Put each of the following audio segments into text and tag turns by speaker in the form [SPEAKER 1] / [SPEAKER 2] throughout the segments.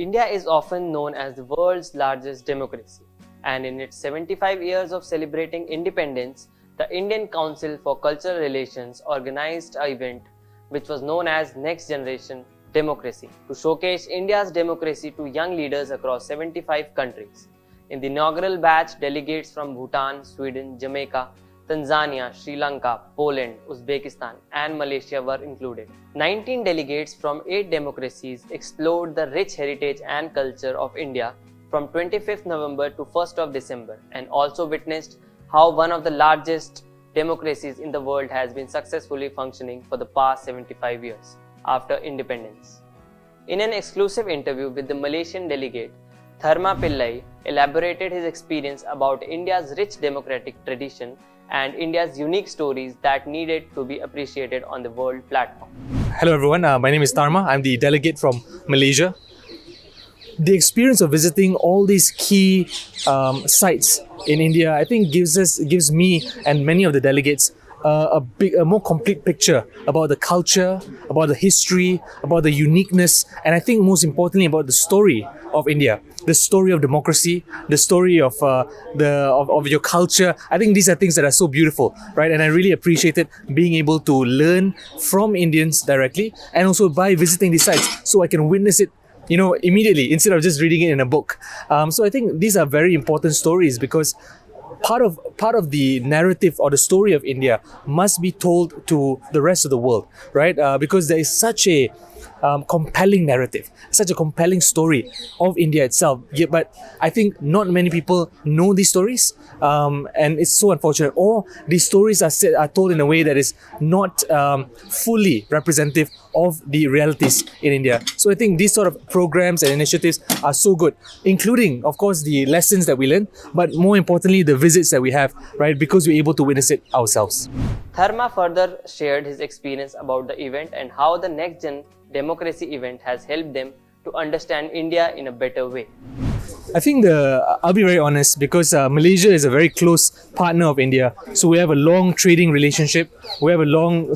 [SPEAKER 1] India is often known as the world's largest democracy, and in its 75 years of celebrating independence, the Indian Council for Cultural Relations organized an event which was known as Next Generation Democracy to showcase India's democracy to young leaders across 75 countries. In the inaugural batch, delegates from Bhutan, Sweden, Jamaica, Tanzania, Sri Lanka, Poland, Uzbekistan and Malaysia were included. 19 delegates from 8 democracies explored the rich heritage and culture of India from 25th November to 1st of December and also witnessed how one of the largest democracies in the world has been successfully functioning for the past 75 years after independence. In an exclusive interview with the Malaysian delegate, THARMA PILLAI elaborated his experience about India's rich democratic tradition and India's unique stories that needed to be appreciated on the world platform.
[SPEAKER 2] Hello everyone, my name is Tharma. I'm the delegate from Malaysia. The experience of visiting all these key sites in India, I think gives me and many of the delegates a more complete picture about the culture, about the history, about the uniqueness, and I think most importantly about the story of India, the story of democracy, the story of your culture. I think these are things that are so beautiful, right? And I really appreciated being able to learn from Indians directly, and also by visiting these sites, so I can witness it, immediately instead of just reading it in a book. So I think these are very important stories because part of the narrative or the story of India must be told to the rest of the world, right? Because there is such a compelling narrative, such a compelling story of India itself. Yeah, but I think not many people know these stories, and it's so unfortunate. Or these stories are told in a way that is not fully representative of the realities in India. So I think these sort of programs and initiatives are so good, including, of course, the lessons that we learn, but more importantly, the visits that we have, right? Because we're able to witness it ourselves.
[SPEAKER 1] Tharma further shared his experience about the event and how the Next Gen Democracy event has helped them to understand India in a better way.
[SPEAKER 2] I think I'll be very honest, because Malaysia is a very close partner of India. So we have a long trading relationship. We have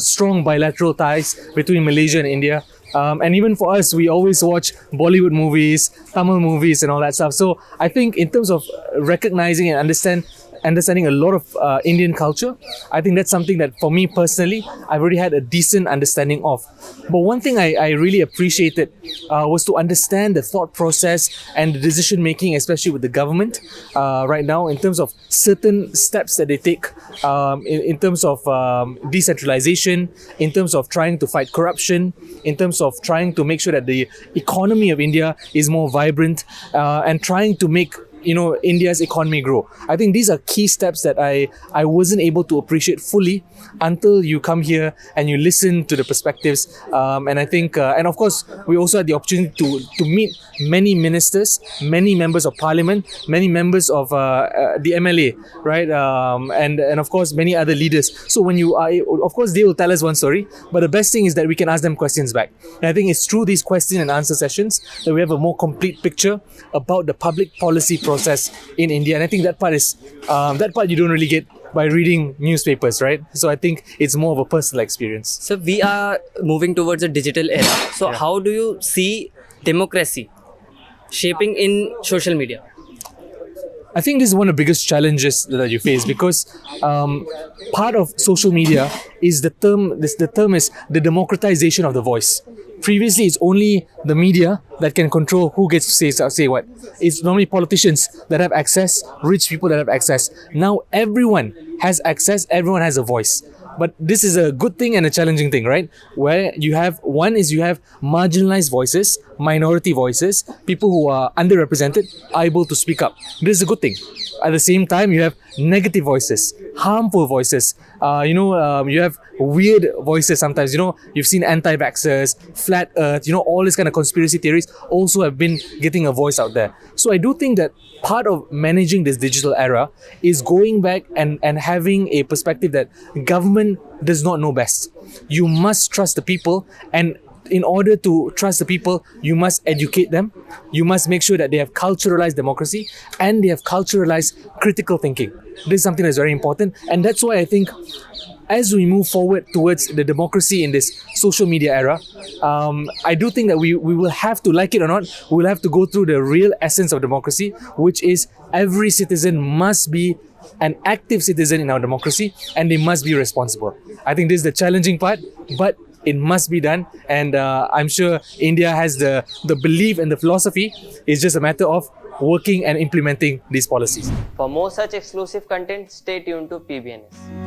[SPEAKER 2] strong bilateral ties between Malaysia and India. And even for us, we always watch Bollywood movies, Tamil movies and all that stuff. So I think in terms of recognizing and understanding a lot of Indian culture, I think that's something that for me personally, I've already had a decent understanding of. But one thing I really appreciated was to understand the thought process and the decision making, especially with the government right now, in terms of certain steps that they take in terms of decentralization, in terms of trying to fight corruption, in terms of trying to make sure that the economy of India is more vibrant, and trying to make India's economy grow. I think these are key steps that I wasn't able to appreciate fully until you come here and you listen to the perspectives. And I think, and of course, we also had the opportunity to meet many ministers, many members of parliament, many members of the MLA, right? And of course, many other leaders. So when you are, of course, they will tell us one story, but the best thing is that we can ask them questions back. And I think it's through these question and answer sessions that we have a more complete picture about the public policy process in India. And I think that part you don't really get by reading newspapers, right? So I think it's more of a personal experience.
[SPEAKER 3] So we are moving towards a digital era. So how do you see democracy shaping in social media?
[SPEAKER 2] I think this is one of the biggest challenges that you face, because part of social media is the term is the democratization of the voice. Previously, it's only the media that can control who gets to say what. It's normally politicians that have access, rich people that have access. Now everyone has access, everyone has a voice. But this is a good thing and a challenging thing, right? Where you have marginalized voices, minority voices, people who are underrepresented are able to speak up. This is a good thing. At the same time, you have negative voices, harmful voices. You have weird voices sometimes. You've seen anti-vaxxers, flat earth, all these kind of conspiracy theories also have been getting a voice out there. So I do think that part of managing this digital era is going back and having a perspective that government does not know best. You must trust the people, and in order to trust the people, you must educate them. You must make sure that they have culturalized democracy and they have culturalized critical thinking. This is something that's very important, and that's why I think as we move forward towards the democracy in this social media era, I do think that we will have to, like it or not, we will have to go through the real essence of democracy, which is every citizen must be an active citizen in our democracy and they must be responsible. I think this is the challenging part, but it must be done, and I'm sure India has the belief and the philosophy. It's just a matter of working and implementing these policies.
[SPEAKER 1] For more such exclusive content, stay tuned to PBNS.